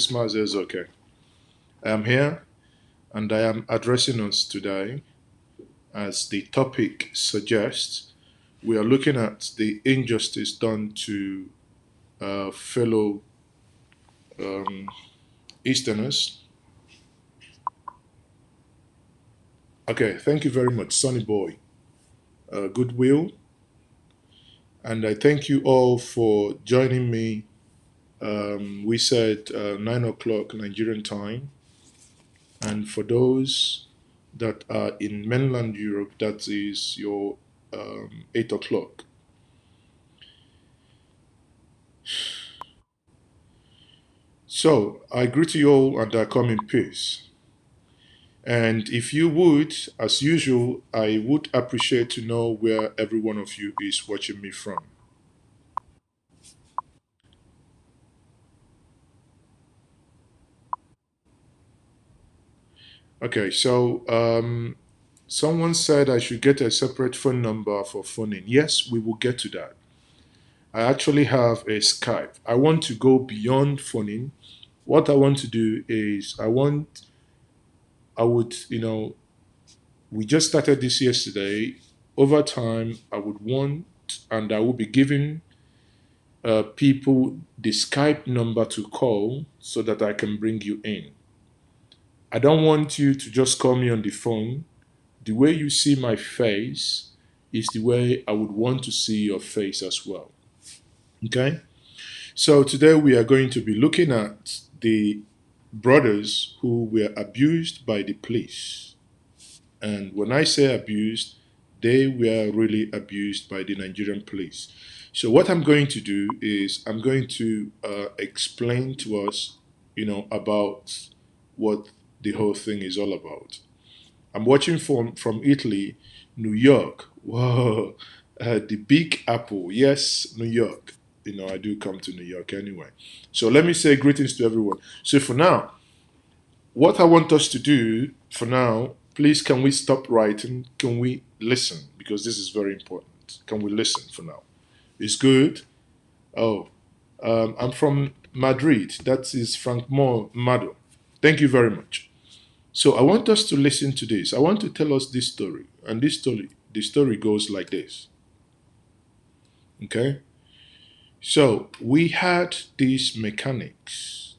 Christmas is okay. I am here and I am addressing us today. As the topic suggests, we are looking at the injustice done to fellow um, Easterners. Okay, thank you very much, Sonny Boy. Goodwill. And I thank you all for joining me. We said 9 o'clock Nigerian time. And for those that are in mainland Europe, that is your 8 o'clock. So I greet you all and I come in peace. And if you would, as usual, I would appreciate to know where every one of you is watching me from. Okay, so someone said I should get a separate phone number for phoning. Yes, we will get to that. I actually have a Skype. I want to go beyond phoning. What I want to do is I would, we just started this yesterday. Over time, I would want, and I will be giving people the Skype number to call so that I can bring you in. I don't want you to just call me on the phone. The way you see my face is the way I would want to see your face as well. Okay? So today we are going to be looking at the brothers who were abused by the police. And when I say abused, they were really abused by the Nigerian police. So what I'm going to do is I'm going to explain to us, about what the whole thing is all about. I'm watching from Italy, New York. Whoa, the Big Apple. Yes, New York. I do come to New York anyway. So let me say greetings to everyone. So for now, what I want us to do for now, please can we stop writing? Can we listen? Because this is very important. Can we listen for now? It's good. Oh, I'm from Madrid. That is Frank Mado. Thank you very much. So I want us to listen to this. I want to tell us this story. And the story goes like this. Okay? So we had these mechanics.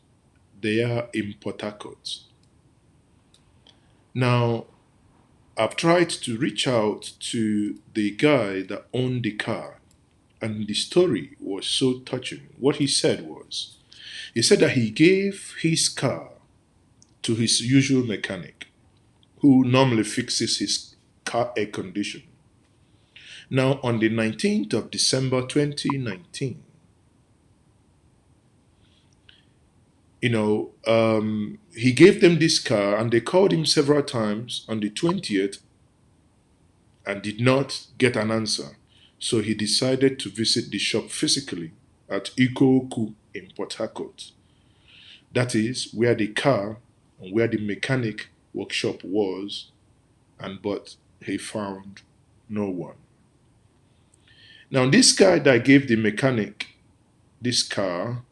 They are in PortHarcourt. Now, I've tried to reach out to the guy that owned the car, and the story was so touching. What he said that he gave his car to his usual mechanic, who normally fixes his car air condition. Now, on the 19th of December 2019, he gave them this car, and they called him several times on the 20th and did not get an answer. So he decided to visit the shop physically at Ikoku in Port Harcourt. That is where the car and where the mechanic workshop was, and but he found no one. Now, this guy that gave the mechanic this car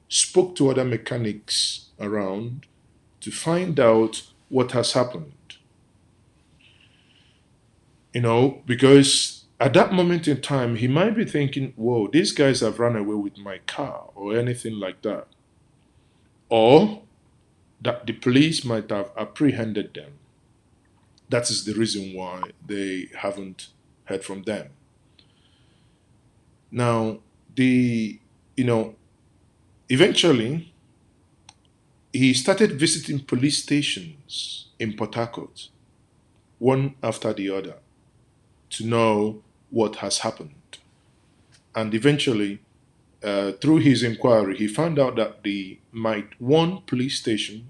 spoke to other mechanics around to find out what has happened. Because at that moment in time, he might be thinking, whoa, these guys have run away with my car or anything like that. Or that the police might have apprehended them. That is the reason why they haven't heard from them. Now, you know, eventually, he started visiting police stations in Port Harcourt, one after the other, to know what has happened. And eventually, through his inquiry, he found out that the Might 1 police station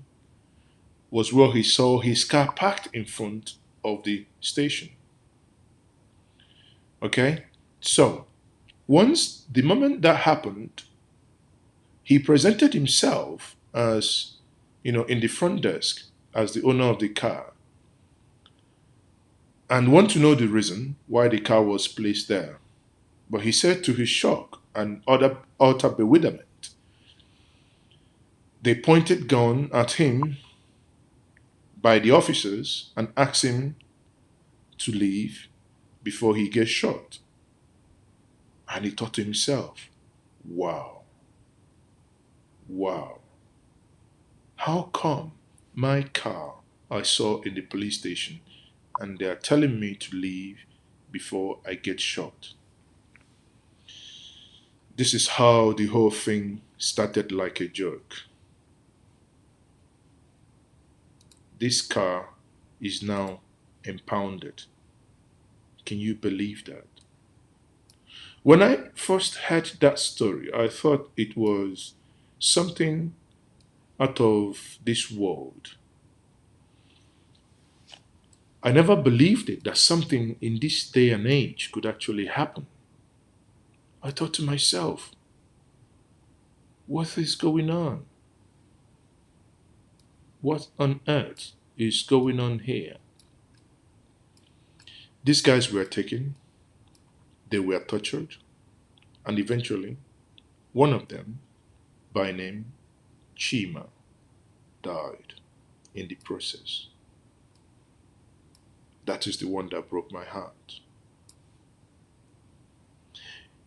was where he saw his car parked in front of the station. Okay? So, once the moment that happened, he presented himself as, in the front desk as the owner of the car and want to know the reason why the car was placed there. But he said to his shock and utter bewilderment They pointed gun at him by the officers and asked him to leave before he gets shot. And he thought to himself, wow, wow, how come my car I saw in the police station and they are telling me to leave before I get shot? This is how the whole thing started like a joke. This car is now impounded. Can you believe that? When I first heard that story, I thought it was something out of this world. I never believed it, that something in this day and age could actually happen. I thought to myself, what is going on? What on earth is going on here? These guys were taken, they were tortured, and eventually, one of them, by name Chima, died in the process. That is the one that broke my heart.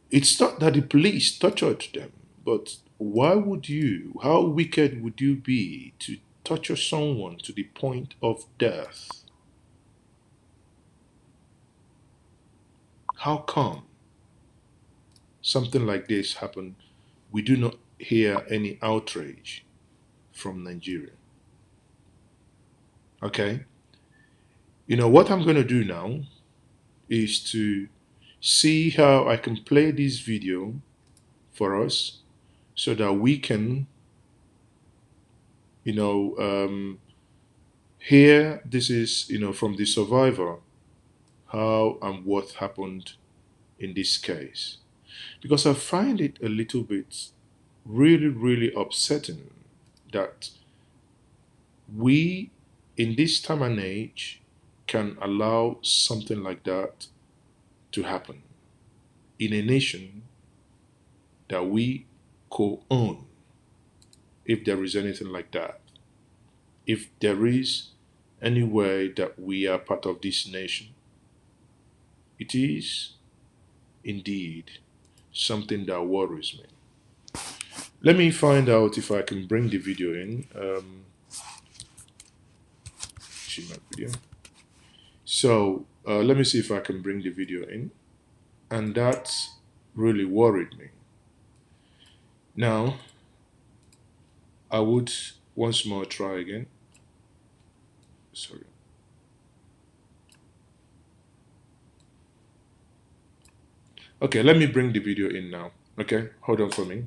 It's not that the police tortured them, but why would you, how wicked would you be to torture someone to the point of death? How come something like this happened? We do not hear any outrage from Nigeria. Okay? You know, what I'm going to do now is to see how I can play this video for us so that we can, hear this is, from the survivor, how and what happened in this case. Because I find it a little bit really, really upsetting that we, in this time and age, can allow something like that to happen in a nation that we co-own. If there is anything like that, if there is any way that we are part of this nation, it is indeed something that worries me. Let me find out if I can bring the video in. Chima video. So let me see if I can bring the video in. And that really worried me. Now, I would once more try again. Sorry. Okay, let me bring the video in now. Okay, hold on for me.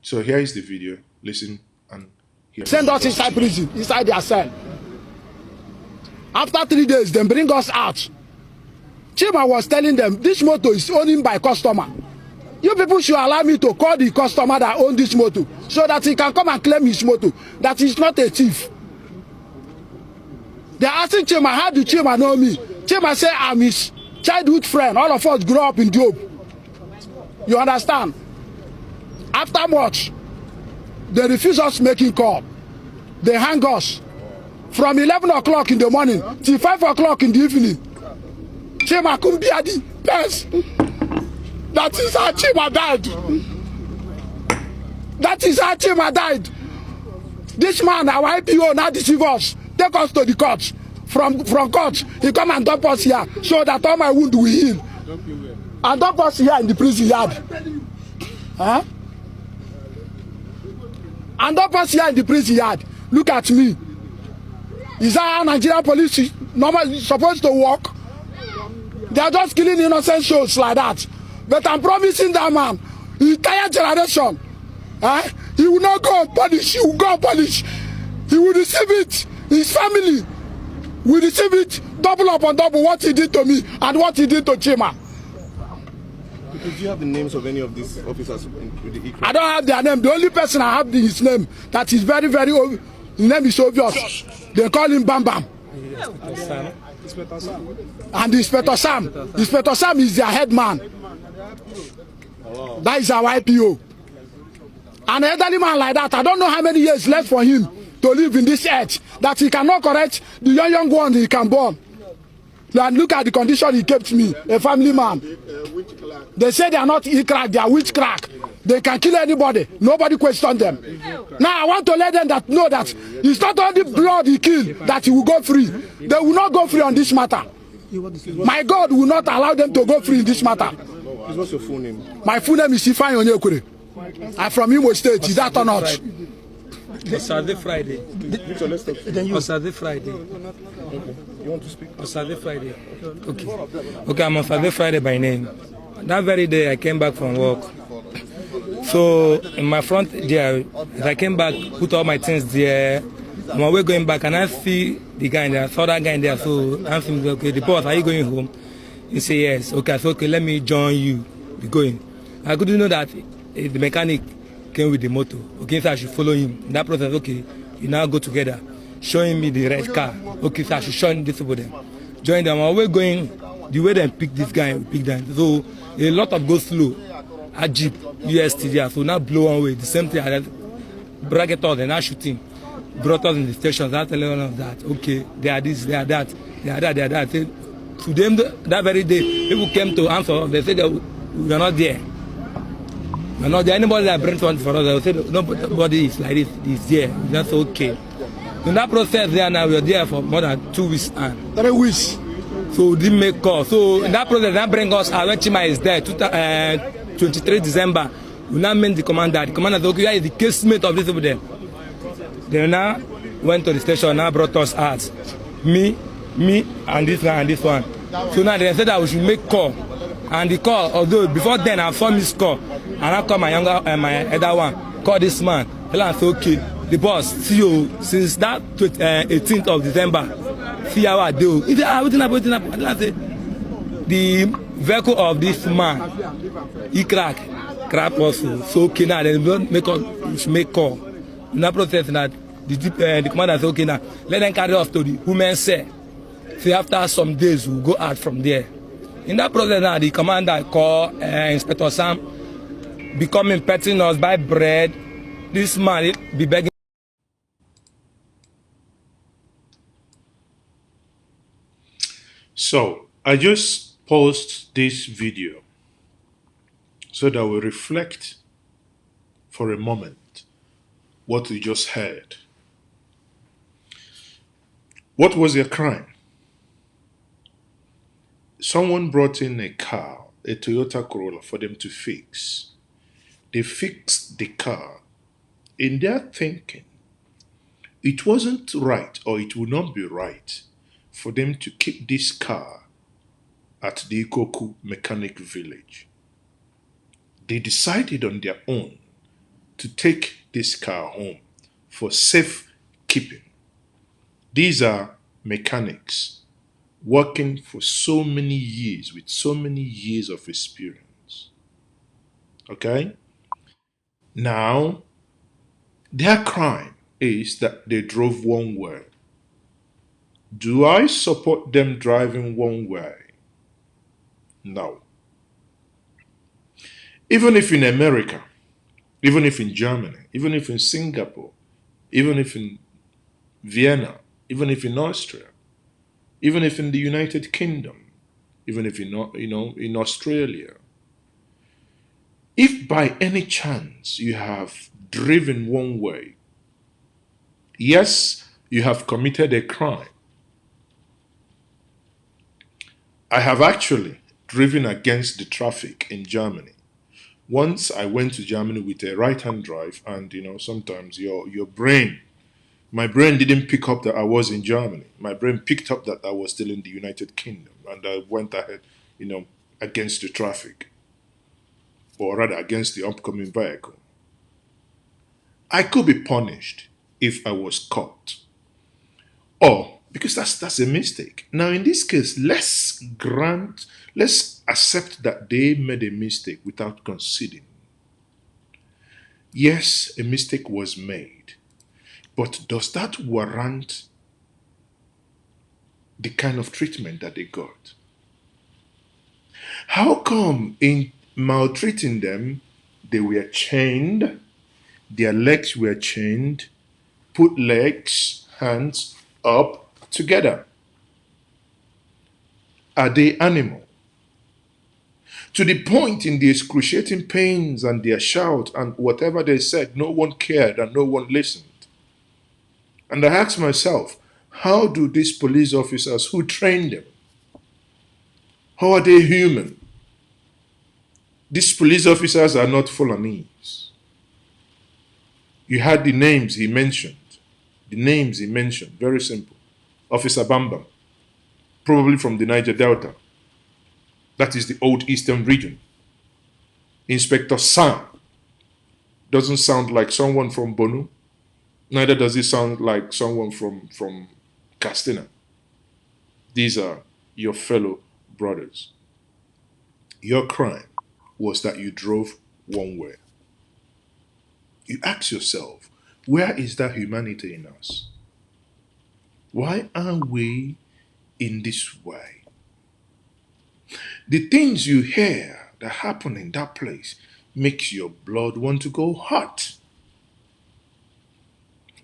So here is the video. Listen and hear. Send us inside prison, inside their cell. After 3 days, they bring us out. Chima was telling them, this motor is owned by customer. You people should allow me to call the customer that owns this motor so that he can come and claim his motor, that he's not a thief. They're asking Chima, how do Chima know me? Chima say, I'm his childhood friend. All of us grew up in Job. You understand? After much, they refuse us making call. They hang us from 11 o'clock in the morning till 5 o'clock in the evening. Chima couldn't be at the best. That is how Chima died. That is how Chima died. This man, our IPO, now deceive us. Take us to the court. From court, he come and dump us here so that all my wound will heal. And dump us here in the prison yard. Huh? And dump us here in the prison yard. Look at me. Is that how Nigerian police normally supposed to work? They are just killing innocent souls like that. But I'm promising that man, the entire generation, he will not go unpunished. He will go unpunished. He will receive it. His family will receive it double up on double what he did to me and what he did to Chima. Do you have the names of any of these officers with the equal? I don't have their name. The only person I have his name that is very, very obvious. His name is obvious. They call him Bam Bam. Inspector Sam. And Inspector Sam. Inspector Sam is their head man. That is our IPO. An elderly man like that, I don't know how many years left for him to live in this earth, that he cannot correct the young one he can born. And look at the condition he kept me, a family man. They say they are not e-crack, they are witch crack. They can kill anybody. Nobody question them. Now I want to let them that know that it's not only blood he killed that he will go free. They will not go free on this matter. My God will not allow them to go free in this matter. What's your full name? My full name is Ifeanyi Onyekure. I'm from Imo State. Is that or not? On Saturday, Friday. Victor, let's talk. On Saturday, Friday. Okay. You want to speak? On Saturday, Friday. Okay. Okay, I'm on Saturday, Friday by name. That very day I came back from work. So in my front there, as I came back, put all my things there. On my way going back, and I see the guy there, I saw that guy there. So I asked him, okay, the boss, are you going home? He said yes. Okay, I said, okay, let me join you. Be going. I couldn't know that the mechanic came with the motor. Okay, so I should follow him. In that process, okay, we now go together, showing me the red car. Okay, so I should show this over them. Join them. While we're going, the way they pick this guy, we pick them. So a lot of go slow. A Jeep, UST there. So now blow one way. The same thing. I bracket us and now shooting. Brought us in the stations. I tell them that. Okay, they are this, they are that, they are that, they are that. To them, that very day, people came to answer. They said that we are not there. We are not there. Anybody that brings one for us, they say nobody is like this. Is there. That's okay. In that process, there now we are there for more than 2 weeks. 3 weeks. So we didn't make call. So in that process, that bring us. When Chima is there, 23 December. We now met the commander. The commander said, okay, where is the casemate of this over there? They now went to the station. Now brought us out. Me, and this one and this one. So now they said that we should make call. And the call, although before then I saw this call, and I call my my elder one, call this man. Tell him, say, okay, the boss, see you since that 18th of December. See how I do. He said, waiting up. I say, the vehicle of this man, he crap also. So okay now, then we should make call. In that process that the commander said, okay now, let them carry us to the women's cell. So after some days, we'll go out from there. In that process now, the commander called Inspector Sam, becoming petting us, buy bread. This man be begging. So I just paused this video so that we reflect for a moment what we just heard. What was their crime? Someone brought in a car, a Toyota Corolla, for them to fix. They fixed the car. In their thinking, it wasn't right, or it would not be right, for them to keep this car at the Ikoku Mechanic Village. They decided on their own to take this car home for safe keeping. These are mechanics working for so many years, with so many years of experience. Okay? Now, their crime is that they drove one way. Do I support them driving one way? No. Even if in America, even if in Germany, even if in Singapore, even if in Vienna, even if in Austria, even if in the United Kingdom, even if in Australia, if by any chance you have driven one way, yes, you have committed a crime. I have actually driven against the traffic in Germany. Once I went to Germany with a right-hand drive, and sometimes your brain, my brain didn't pick up that I was in Germany. My brain picked up that I was still in the United Kingdom, and I went ahead, against the traffic, or rather against the upcoming vehicle. I could be punished if I was caught, or because that's a mistake. Now, in this case, let's accept that they made a mistake without conceding. Yes, a mistake was made, but does that warrant the kind of treatment that they got? How come in maltreating them. They were chained, their legs were chained, put legs, hands up together. Are they animal? To the point in the excruciating pains and their shout and whatever they said, no one cared and no one listened. And I asked myself, how do these police officers who trained them, how are they human? These police officers are not Fulanese. You had the names he mentioned. The names he mentioned, very simple. Officer Bambam, probably from the Niger Delta. That is the old eastern region. Inspector Sam doesn't sound like someone from Bonu. Neither does he sound like someone from Castina. These are your fellow brothers. Your crime was that you drove one way. You ask yourself, where is that humanity in us? Why are we in this way? The things you hear that happen in that place makes your blood want to go hot.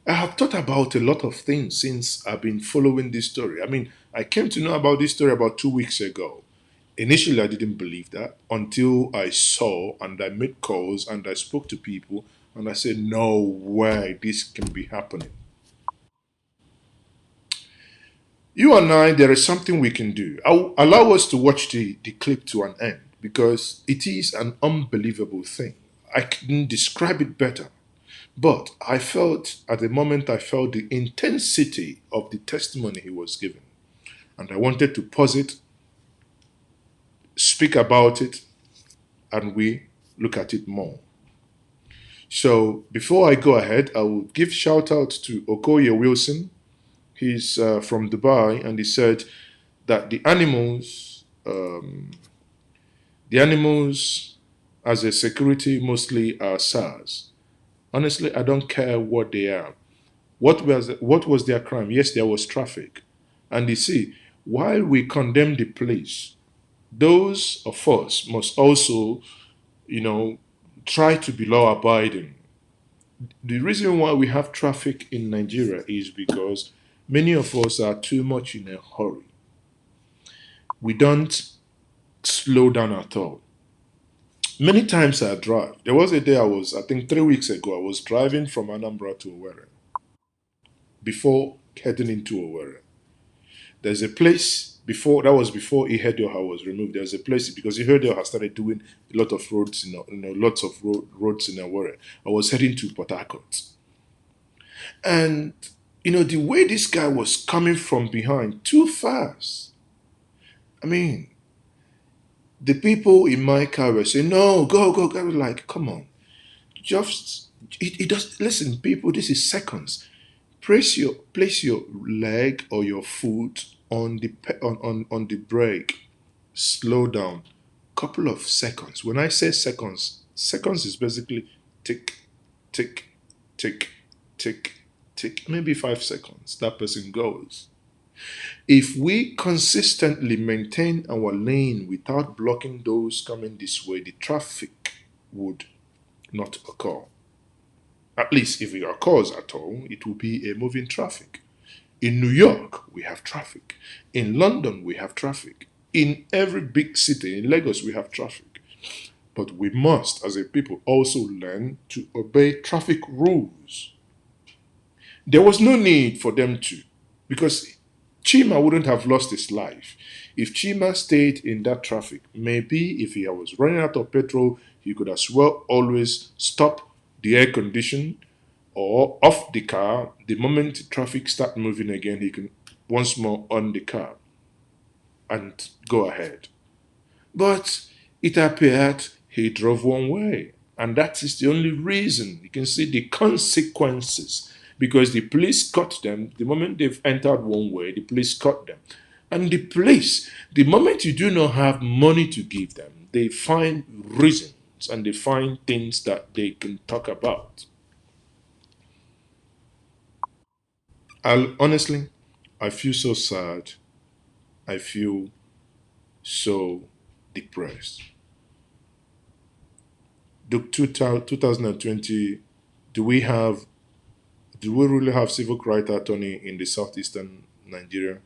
I have thought about a lot of things since I've been following this story. I mean, I came to know about this story about 2 weeks ago. Initially, I didn't believe that until I saw and I made calls and I spoke to people and I said, no way, this can be happening. You and I, there is something we can do. Allow us to watch the clip to an end because it is an unbelievable thing. I couldn't describe it better. But I felt, at the moment, I felt the intensity of the testimony he was giving. And I wanted to pause it, speak about it, and we look at it more. So before I go ahead, I will give shout out to Okoye Wilson. He's from Dubai, and he said that the animals as a security mostly are SARS. Honestly, I don't care what they are. What was their crime? Yes, there was traffic. And you see, while we condemn the police, those of us must also, you know, try to be law abiding. The reason why we have traffic in Nigeria is because many of us are too much in a hurry. We don't slow down at all. Many times I drive. There was a day I think 3 weeks ago, I was driving from Anambra to Owerri before heading into Owerri. There's a place before that was before Ihedioha was removed. There's a place because Ihedioha started doing a lot of roads, lots of roads in Owerri. I was heading to PortHarcourt, and the way this guy was coming from behind too fast. I mean, the people in my car were saying, "No, go, go, go." I was like, "Come on, just it does." Listen, people, this is seconds. Place your leg or your foot on the brake. Slow down. Couple of seconds. When I say seconds, seconds is basically tick, tick, tick, tick, tick. Maybe 5 seconds. That person goes. If we consistently maintain our lane without blocking those coming this way, the traffic would not occur. At least if it occurs at all, it will be a moving traffic. In New York, we have traffic. In London, we have traffic. In every big city, in Lagos, we have traffic. But we must, as a people, also learn to obey traffic rules. There was no need for them to, because Chima wouldn't have lost his life. If Chima stayed in that traffic, maybe if he was running out of petrol, he could as well always stop the air condition or off the car. The moment the traffic start moving again, he can once more on the car and go ahead. But it appeared he drove one way, and that is the only reason. You can see the consequences because the police caught them the moment they've entered one way. The police caught them, and the police, the moment you do not have money to give them, they find reasons and they find things that they can talk about. Honestly, I feel so sad. I feel so depressed. the 2020, do we really have civil rights attorney in the southeastern Nigeria?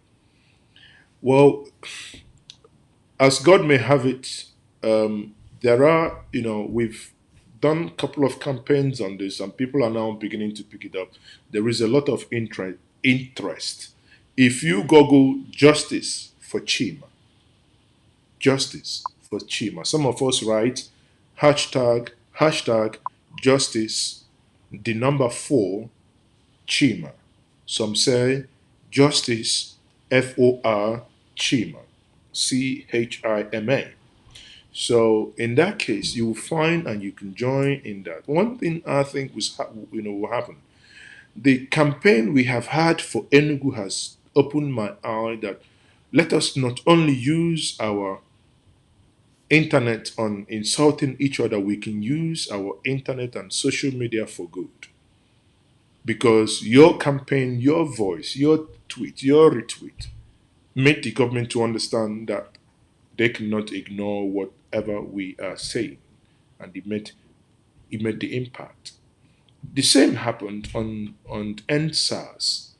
Well, as God may have it, there are, we've done a couple of campaigns on this, and people are now beginning to pick it up. There is a lot of interest. If you Google justice for Chima, some of us write hashtag justice, the number 4, Chima. Some say justice, FOR, Chima, CHIMA. So in that case, you will find and you can join in that. One thing I think will happen. The campaign we have had for Enugu has opened my eye that let us not only use our internet on insulting each other, we can use our internet and social media for good. Because your campaign, your voice, your tweet, your retweet, make the government to understand that they cannot ignore whatever we are saying. And it made the impact. The same happened on NSAS,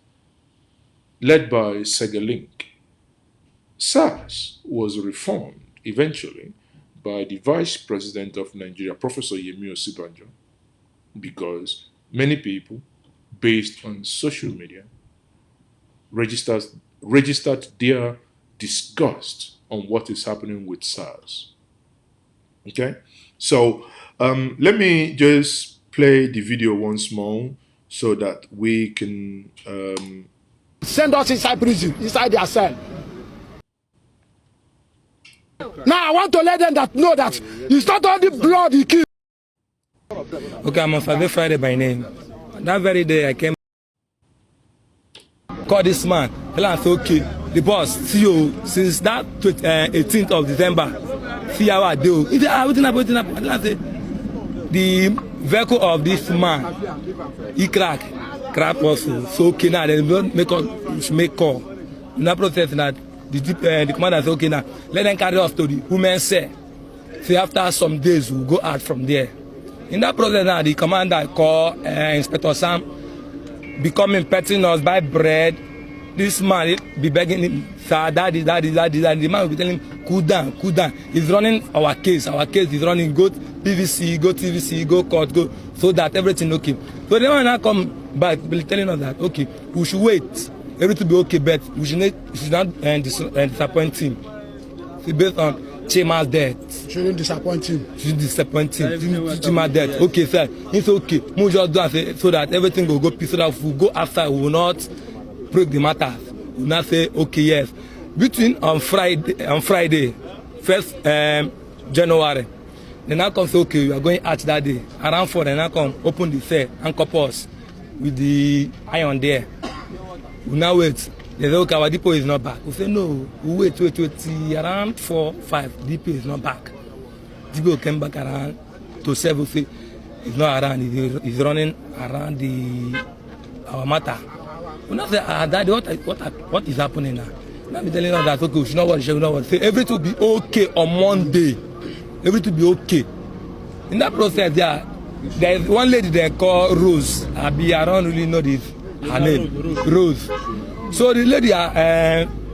led by Segalink. SARS was reformed eventually by the Vice President of Nigeria, Professor Yemi Osibanjo, because many people, based on social media, registered their disgust on what is happening with SARS. Okay? So let me just play the video once more so that we can... Send us inside prison, inside their cell. Now I want to let them know that it's not only blood he killed. Okay, I'm on Friday by name. That very day I came, called this man, tell him, okay, the boss, see you since that 18th of December, see how I do. He said, what's happening? I said, the vehicle of this man, he crack also. So okay now, they make call. In that process that the commander said, okay now, let them carry us to the women's cell. So after some days, we'll go out from there. In that process now, the commander called Inspector Sam, becoming petting us, buy bread. This man be begging him, sir, daddy. The man will be telling him, cool down. He's running our case is running, go PVC, go TVC, go court, go, so that everything okay. So the man now come back, be telling us that, okay, we should wait, everything be okay, but we should not disappoint him. So based on Chima's death. Shouldn't disappoint him. Chima's death. Okay, sir. It's okay. We just do it so that everything will go peace. So that if we go after, we will not break the matter. We will not say, okay, yes. Between on Friday, 1st January, they now come say, okay, we are going out that day. Around 4, they now come open the cell and couple us with the iron there. We now wait. They say, okay, our depot is not back. We say, no, we wait. Till around 4, 5, depot is not back. Depot came back around to 7, say, it's not around, he's running around our matter. We now say, Daddy, what is happening now? Now be telling us that, okay, we should not worry, say, everything will be okay on Monday. Everything will be okay. In that process, there is one lady they call Rose. I don't really know her name. Rose. So the lady,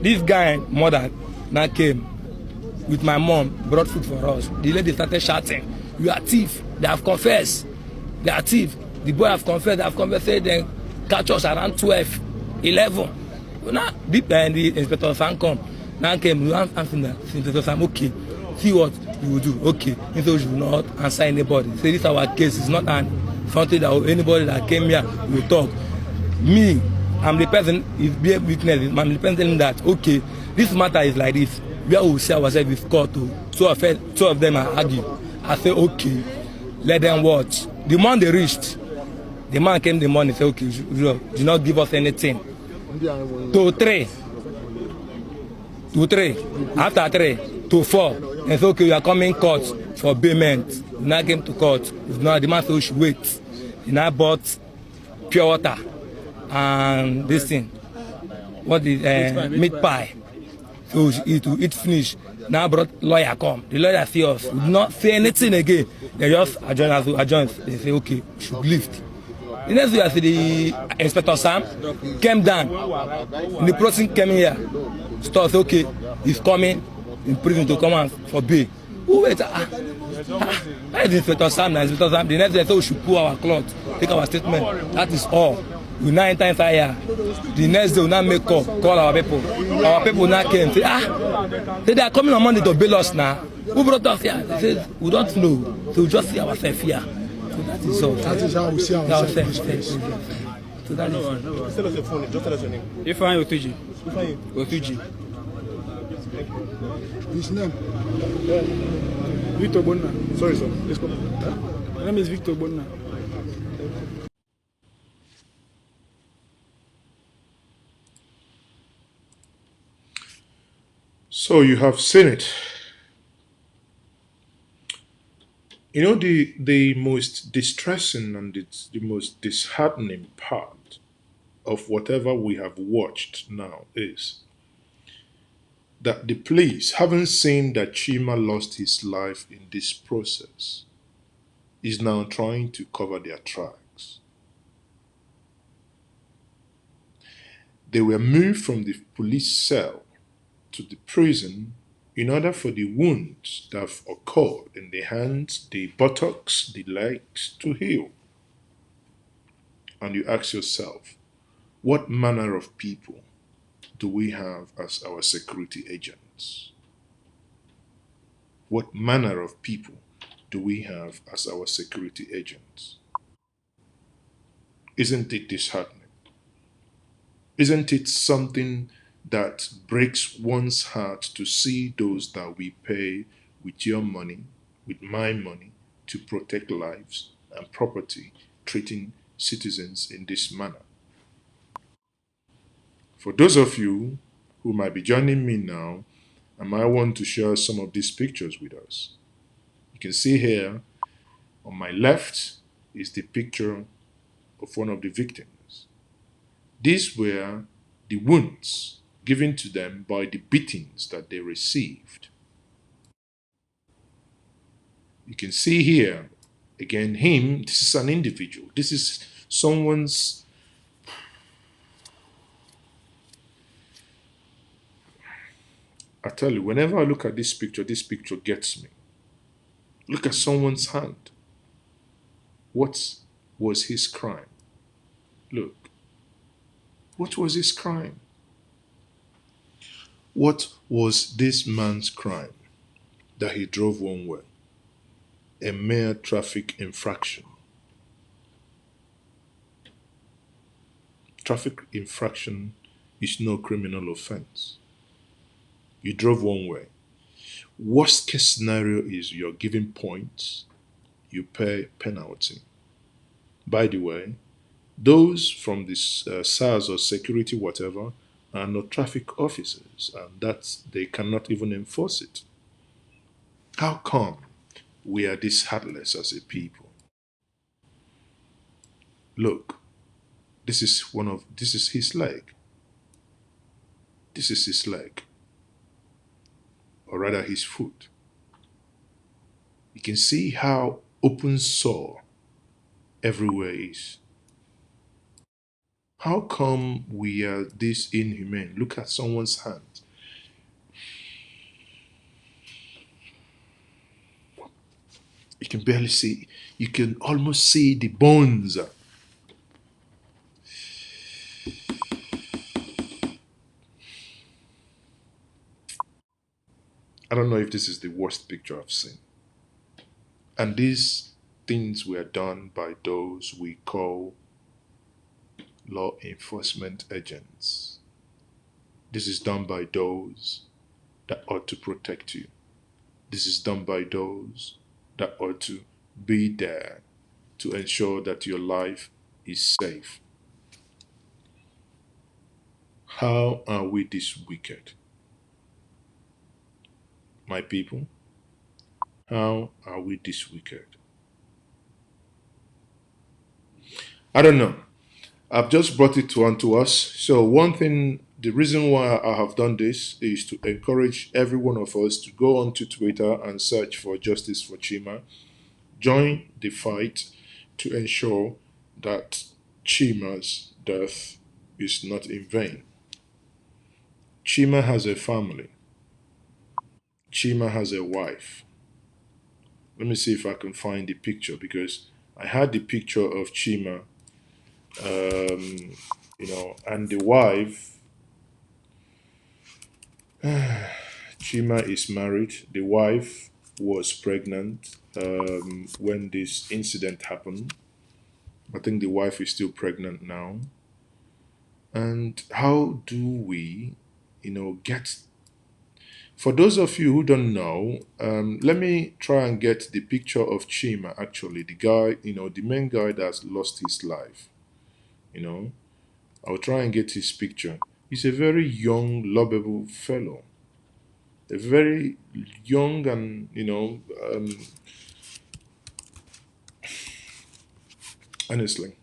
this guy, mother, now came with my mom, brought food for us. The lady started shouting, "You are thief! They have confessed. They are thief. The boy have confessed. They have confessed. Say they catch us around 12, 11. Now the Inspector Sam come. Now came. We answer that. Inspector Sam, okay. See what you will do. Okay. So you will not answer anybody. Say this our case. It's not something that anybody that came here will talk. Me. I'm the person, if be a witness, I'm the person telling that, okay, this matter is like this. Where we see ourselves with court, two of them are arguing. I say, okay, let them watch. The man they reached, the man came the morning, said, okay, do not give us anything. To 3. After 3, to 4. And so, okay, we are coming court for payment. We now came to court. Now the man said, we should wait. He now bought pure water. And this thing, what is meat pie? So it finish. Now brought lawyer come. The lawyer see us. We did not say anything again. They just adjourn. They say, okay, we should lift. The next day, I see the Inspector Sam came down. And the person came here. So I said, okay, he's coming in prison to come out for bail. Who wait? Why is Inspector Sam? Inspector Sam. The next day, I said we should pull our cloth, take our statement. That is all. We now enter inside here. The next day, we now make call our people. Our people now came. Say, they are coming on Monday to bail us now. Who brought us here? They said, we don't know. So we just see ourselves here. So that is all. That is how we see ourselves. So that is all. Just tell us your phone name. Just tell us your name. Ifeanyi Otuji. Ifeanyi Otuji. His name? Victor Bonna. Sorry, sir. Let's go. My name is Victor Bonna. So you have seen it. You know, the most distressing and the most disheartening part of whatever we have watched now is that the police, having seen that Chima lost his life in this process, is now trying to cover their tracks. They were moved from the police cell to the prison in order for the wounds that have occurred in the hands, the buttocks, the legs to heal. And you ask yourself, what manner of people do we have as our security agents? What manner of people do we have as our security agents? Isn't it disheartening? Isn't it something that breaks one's heart to see those that we pay with your money, with my money, to protect lives and property, treating citizens in this manner? For those of you who might be joining me now, I might want to share some of these pictures with us. You can see here on my left is the picture of one of the victims. These were the wounds given to them by the beatings that they received. You can see here, again, him, this is an individual. This is someone's, I tell you, whenever I look at this picture gets me. Look at someone's hand. What was his crime? Look. What was his crime? What was this man's crime? That he drove one way. A mere traffic infraction. Traffic infraction is no criminal offense. You drove one way. Worst case scenario is you're given points, you pay penalty. By the way, those from this SARS or security whatever are not traffic officers, and that they cannot even enforce it. How come we are this heartless as a people? Look, this is his leg. This is his leg, or rather his foot. You can see how open sore everywhere is. How come we are this inhumane? Look at someone's hand. You can barely see, you can almost see the bones. I don't know if this is the worst picture I've seen. And these things were done by those we call law enforcement agents. This is done by those that ought to protect you. This is done by those that ought to be there to ensure that your life is safe. How are we this wicked? My people, how are we this wicked? I don't know. I've just brought it to onto us. So one thing, the reason why I have done this is to encourage every one of us to go onto Twitter and search for justice for Chima. Join the fight to ensure that Chima's death is not in vain. Chima has a family. Chima has a wife. Let me see if I can find the picture because I had the picture of Chima, and the wife. Chima is married. The wife was pregnant when this incident happened. I think the wife is still pregnant now. And how do we, get. For those of you who don't know, let me try and get the picture of Chima actually, the guy, the main guy that's lost his life. I'll try and get his picture. He's a very young, lovable fellow. A very young and, honestly,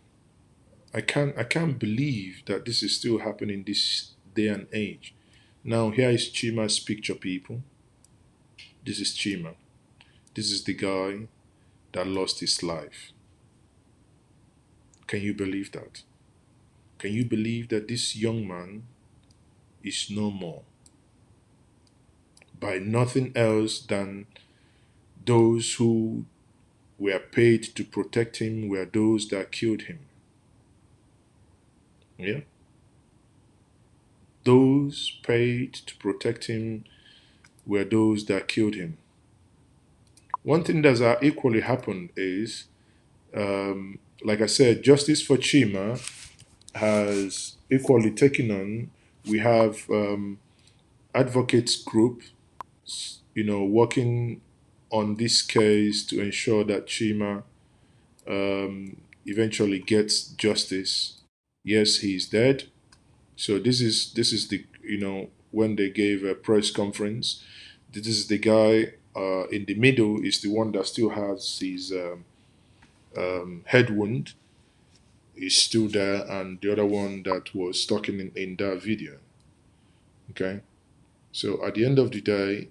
I can't believe that this is still happening this day and age. Now here is Chima's picture, people. This is Chima. This is the guy that lost his life. Can you believe that? Can you believe that this young man is no more by nothing else than those who were paid to protect him were those that killed him? Yeah? Those paid to protect him were those that killed him. One thing that's equally happened is, like I said, justice for Chima has equally taken on. We have advocates group, working on this case to ensure that Chima eventually gets justice. Yes, he's dead. So this is the when they gave a press conference, this is the guy in the middle is the one that still has his head wound. Is still there, and the other one that was talking in that video. Okay, so at the end of the day,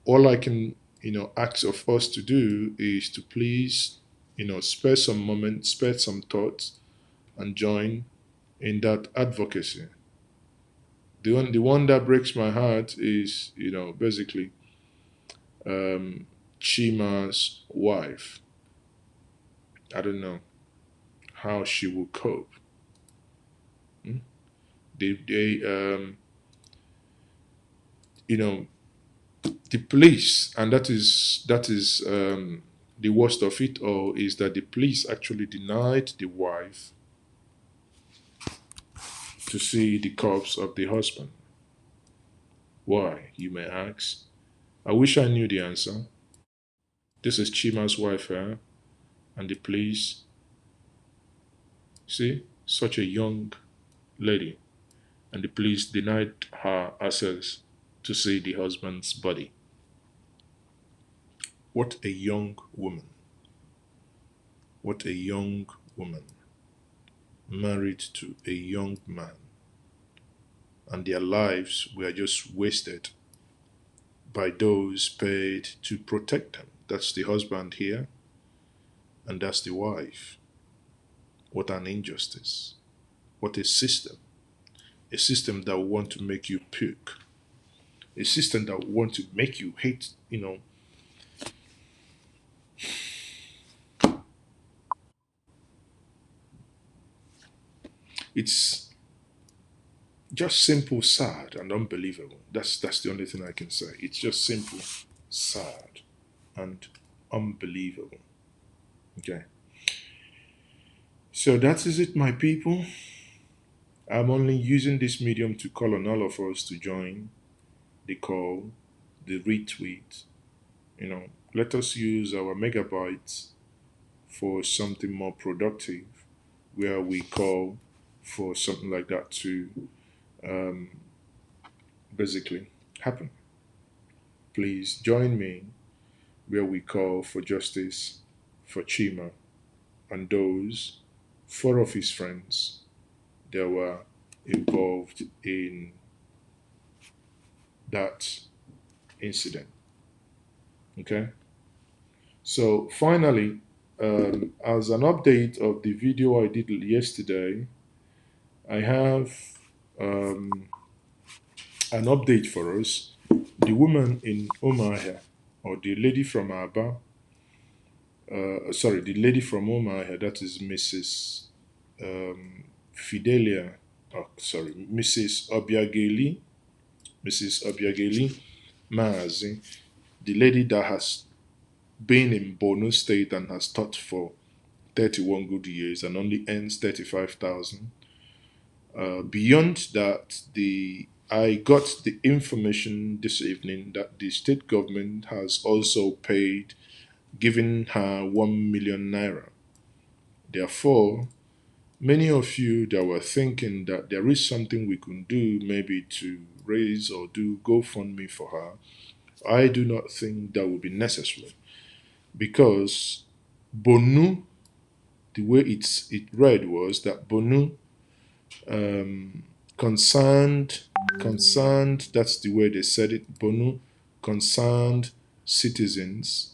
all I can ask of us to do is to please spare some moment, spare some thoughts, and join in that advocacy. The one that breaks my heart is basically Chima's wife. I don't know how she will cope. Hmm? They you know the police, and that is the worst of it all, is that the police actually denied the wife to see the corpse of the husband. Why, you may ask? I wish I knew the answer. This is Chima's wife, and the police, see, such a young lady, and the police denied her access to see the husband's body. What a young woman. What a young woman. Married to a young man. And their lives were just wasted by those paid to protect them. That's the husband here, and that's the wife. What an injustice. What a system. A system that want to make you puke. A system that want to make you hate. It's just simple sad and unbelievable. That's the only thing I can say. It's just simple sad and unbelievable. Okay. So that is it, my people. I'm only using this medium to call on all of us to join the call, the retweet. Let us use our megabytes for something more productive, where we call for something like that to um, basically happen. Please join me where we call for justice for Chima and those 4 of his friends that were involved in that incident. Okay. So finally, as an update of the video I did yesterday, I have um, an update for us. The woman in Omaha, or the lady from Aba, sorry, the lady from Omaha, that is Mrs. Fidelia, oh, sorry, Mrs. Obiageli Maazi, the lady that has been in Borno State and has taught for 31 good years and only earns 35,000. Beyond that, the I got the information this evening that the state government has also paid, giving her 1 million naira. Therefore, many of you that were thinking that there is something we can do, maybe to raise or do GoFundMe for her, I do not think that will be necessary because Bonu, the way it read was that Bonu um, concerned, that's the way they said it, Bonu, concerned citizens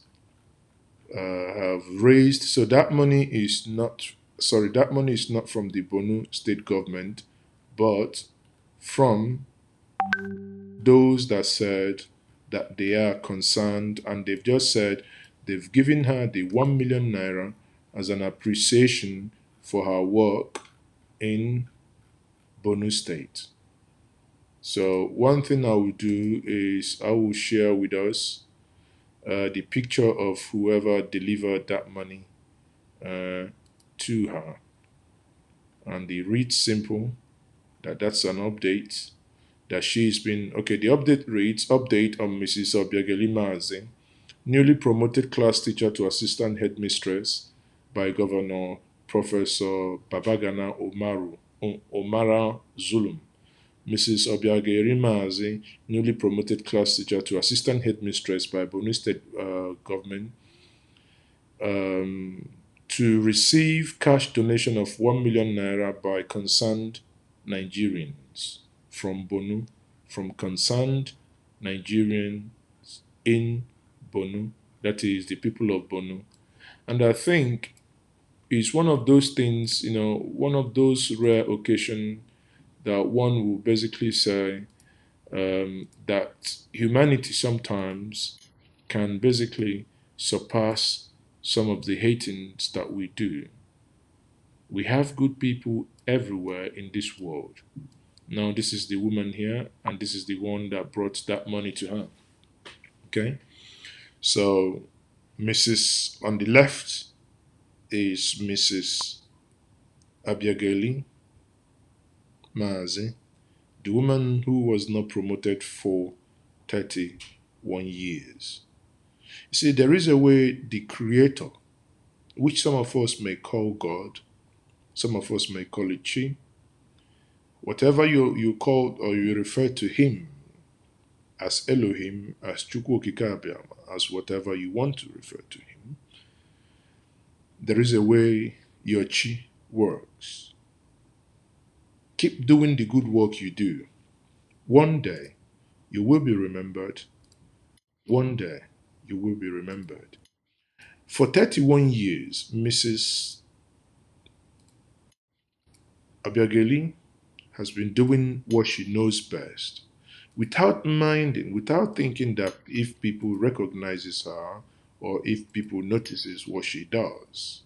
have raised, so that money is not, sorry, that money is not from the Bonu state government, but from those that said that they are concerned, and they've just said they've given her the 1 million naira as an appreciation for her work in Bonu State. So one thing I will do is I will share with us the picture of whoever delivered that money to her, and it reads simple that that's an update that she's been okay. The update reads update on Mrs. Obiageli Mazi, newly promoted class teacher to assistant headmistress by Governor Professor Babagana Omara Zulum. Mrs. Obiageri Mazi, newly promoted class teacher to assistant headmistress by Borno State government, to receive cash donation of 1 million naira by concerned Nigerians from Borno, from concerned Nigerians in Borno, that is the people of Borno. And I think it's one of those things, one of those rare occasions that one will basically say that humanity sometimes can basically surpass some of the hatings that we do. We have good people everywhere in this world. Now, this is the woman here, and this is the one that brought that money to her. Okay? So, Mrs. on the left is Mrs. Abiageli Maazi, the woman who was not promoted for 31 years. You see, there is a way the Creator, which some of us may call God, some of us may call it Chi, whatever you call or you refer to Him as Elohim, as Chukwu Okike Abiyama, as whatever you want to refer to Him, there is a way your Chi works. Keep doing the good work you do. One day, you will be remembered. One day, you will be remembered. For 31 years, Mrs. Abiageli has been doing what she knows best, without minding, without thinking that if people recognizes her or if people notices what she does.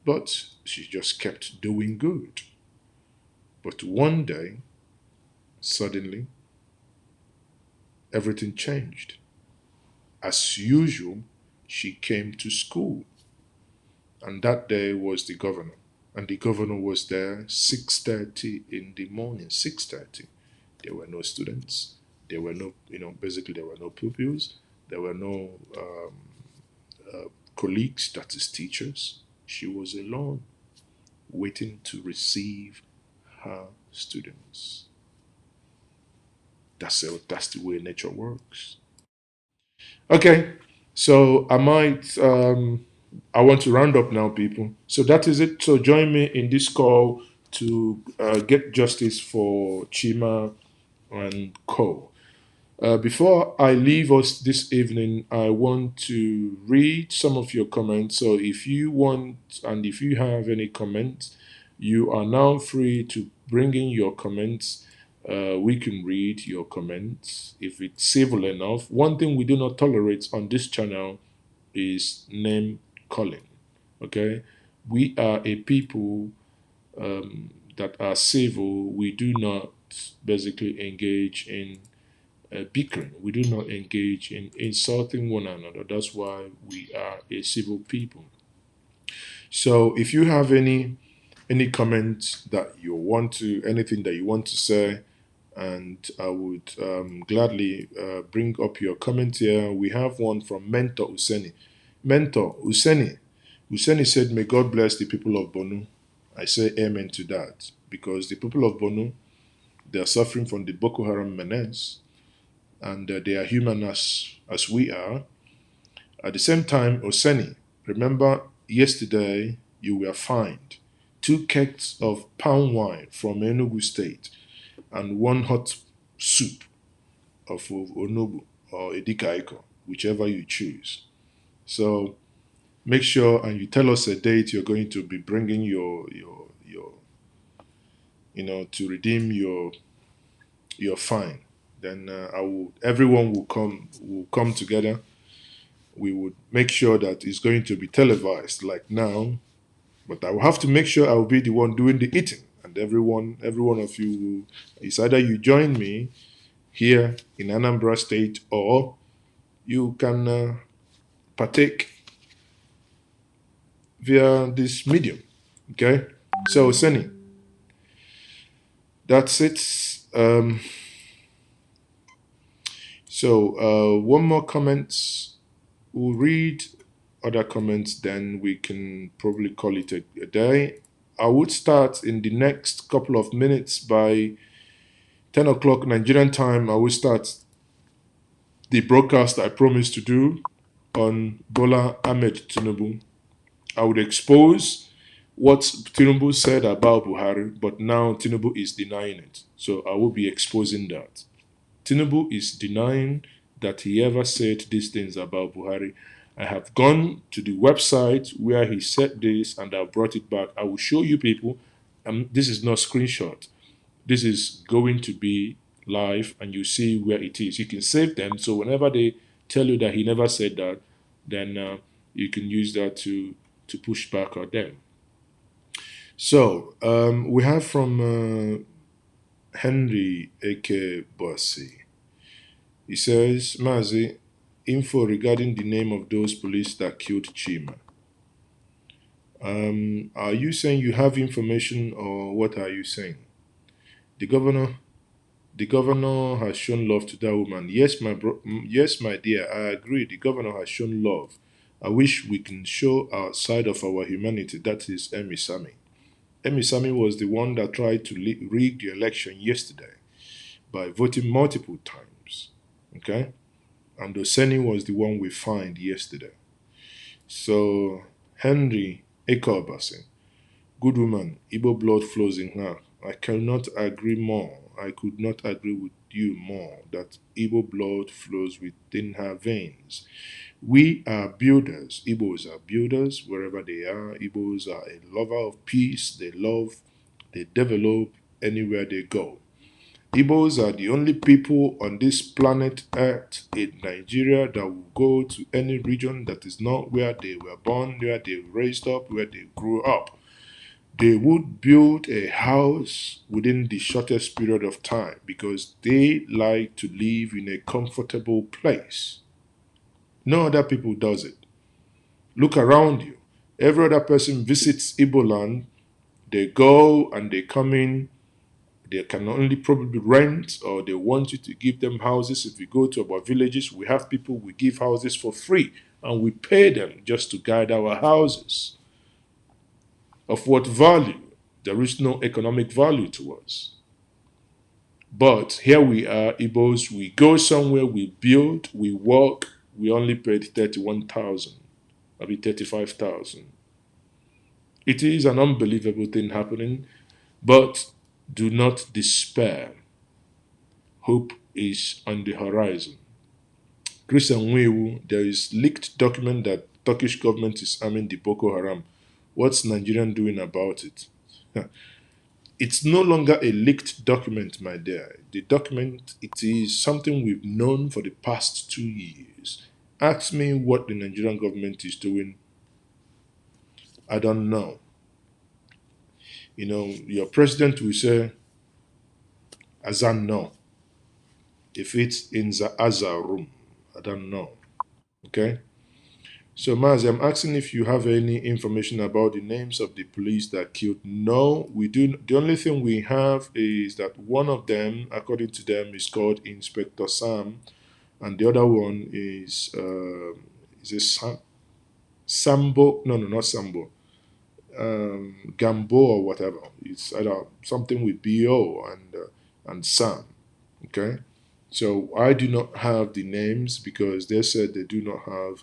But she just kept doing good. But one day, suddenly, everything changed. As usual, she came to school, and that day was the governor. And the governor was there 6:30 in the morning. 6:30. There were no students. There were no, basically there were no pupils. There were no colleagues, that is teachers. She was alone, waiting to receive her students. That's the way nature works. Okay, so I might I want to round up now, people. So that is it. So join me in this call to get justice for Chima and Co. Before I leave us this evening, I want to read some of your comments. So if you want and if you have any comments, you are now free to bring in your comments. We can read your comments if it's civil enough. One thing we do not tolerate on this channel is name calling. Okay, we are a people that are civil. We do not basically engage in bickering. We do not engage in insulting one another. That's why we are a civil people. So if you have any comments that you want to, anything that you want to say, and I would gladly bring up your comment here. We have one from Mentor Useni. Mentor Useni said, "May God bless the people of Bonu." I say amen to that, because the people of Bonu, they are suffering from the Boko Haram menace, and they are human as we are. At the same time, Oseni, remember yesterday you were fined 2 kegs of palm wine from Enugu State and one hot soup of Onobu or Edikaiko, whichever you choose. So make sure and you tell us a date you're going to be bringing your to redeem your fine. Then everyone will come together. We would make sure that it's going to be televised like now, but I will have to make sure I will be the one doing the eating, and every one of you will. It's either you join me here in Anambra State, or you can partake via this medium. Okay, so Seni, that's it. One more comment. We'll read other comments, then we can probably call it a day. I would start in the next couple of minutes. By 10 o'clock Nigerian time, I will start the broadcast I promised to do on Bola Ahmed Tinubu. I would expose what Tinubu said about Buhari, but now Tinubu is denying it. So I will be exposing that. Tinubu is denying that he ever said these things about Buhari. I have gone to the website where he said this and I brought it back. I will show you people. This is not screenshot. This is going to be live and you see where it is. You can save them. So whenever they tell you that he never said that, then you can use that to push back on them. So we have from Henry Eke Bossi. He says, Mazi, info regarding the name of those police that killed Chima. Are you saying you have information, or what are you saying? The governor has shown love to that woman. Yes, my dear, I agree. The governor has shown love. I wish we can show our side of our humanity. That is Emi Sami. Emi Sami was the one that tried to rig the election yesterday by voting multiple times. Okay? And Oseni was the one we fined yesterday. So, Henry Ekobasi, good woman, Igbo blood flows in her. I cannot agree more. I could not agree with you more that Igbo blood flows within her veins. We are builders. Igbos are builders wherever they are. Igbos are a lover of peace. They develop anywhere they go. Igbos are the only people on this planet Earth in Nigeria that will go to any region that is not where they were born, where they were raised up, where they grew up. They would build a house within the shortest period of time because they like to live in a comfortable place. No other people does it. Look around you. Every other person visits Igbo land. They go and they come in. They can only probably rent, or they want you to give them houses. If we go to our villages, we have people we give houses for free and we pay them just to guide our houses. Of what value? There is no economic value to us. But here we are, Igbos, we go somewhere, we build, we work, we only paid 31,000. I'll be 35,000. It is an unbelievable thing happening, but do not despair. Hope is on the horizon. Chris and Wewu, there is leaked document that Turkish government is arming the Boko Haram. What's Nigerian doing about it? It's no longer a leaked document, my dear. The document, it is something we've known for the past 2 years. Ask me what the Nigerian government is doing. I don't know. You know, your president will say, Azan no. If it's in the Azar room, I don't know. Okay? So, Mazi, I'm asking if you have any information about the names of the police that killed. No, we do. The only thing we have is that one of them, according to them, is called Inspector Sam, and the other one is it Sambo? No, not Sambo. Gambo or whatever. It's either something with Bo and Sam. Okay, so I do not have the names because they said they do not have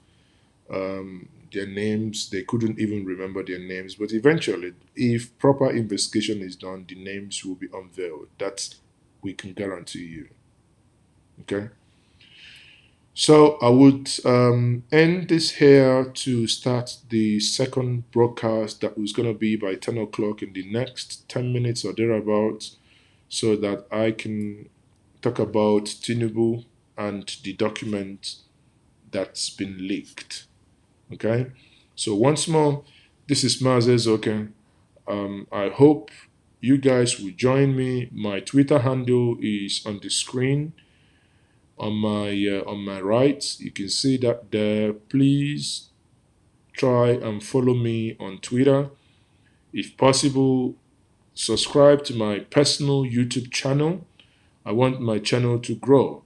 their names. They couldn't even remember their names. But eventually, if proper investigation is done, the names will be unveiled. That we can guarantee you. Okay. So I would end this here to start the second broadcast that was going to be by 10 o'clock in the next 10 minutes or thereabouts, so that I can talk about Tinubu and the document that's been leaked. Okay? So once more, this is Maze Zoke. I hope you guys will join me. My Twitter handle is on the screen. On my right, you can see that there. Please try and follow me on Twitter. If possible, subscribe to my personal YouTube channel. I want my channel to grow.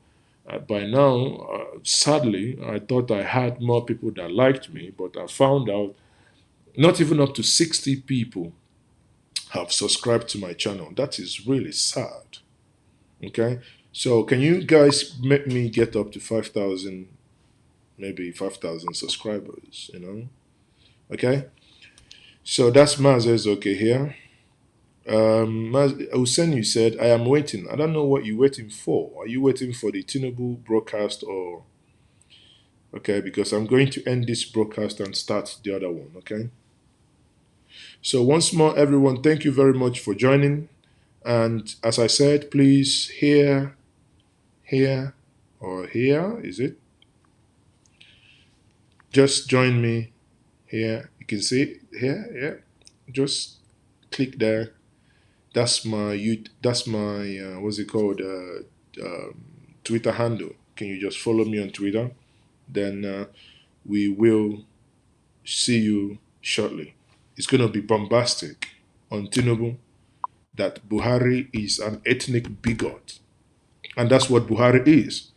By now, sadly, I thought I had more people that liked me, but I found out not even up to 60 people have subscribed to my channel. That is really sad. Okay? So can you guys make me get up to 5,000, maybe 5,000 subscribers, Okay? So that's Mazes okay here. Hussein, you said, I am waiting. I don't know what you're waiting for. Are you waiting for the Tinubu broadcast or... Okay, because I'm going to end this broadcast and start the other one, okay? So once more, everyone, thank you very much for joining. And as I said, please here, or here, is it? Just join me here. You can see it here, yeah. Just click there. That's my what's it called? Twitter handle. Can you just follow me on Twitter? Then we will see you shortly. It's going to be bombastic on Tinubu that Buhari is an ethnic bigot. And that's what Buhari is.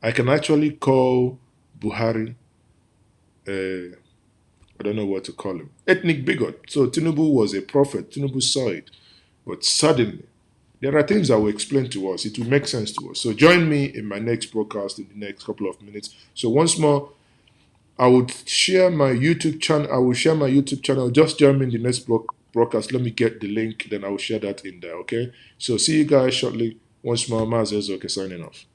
I can actually call Buhari, I don't know what to call him, ethnic bigot. So Tinubu was a prophet. Tinubu saw it. But suddenly, there are things that will explain to us. It will make sense to us. So join me in my next broadcast in the next couple of minutes. So once more, I would share my YouTube channel. I will share my YouTube channel. Just join me in the next broadcast. Let me get the link. Then I will share that in there, okay? So see you guys shortly. Once more, Mazezoke signing off.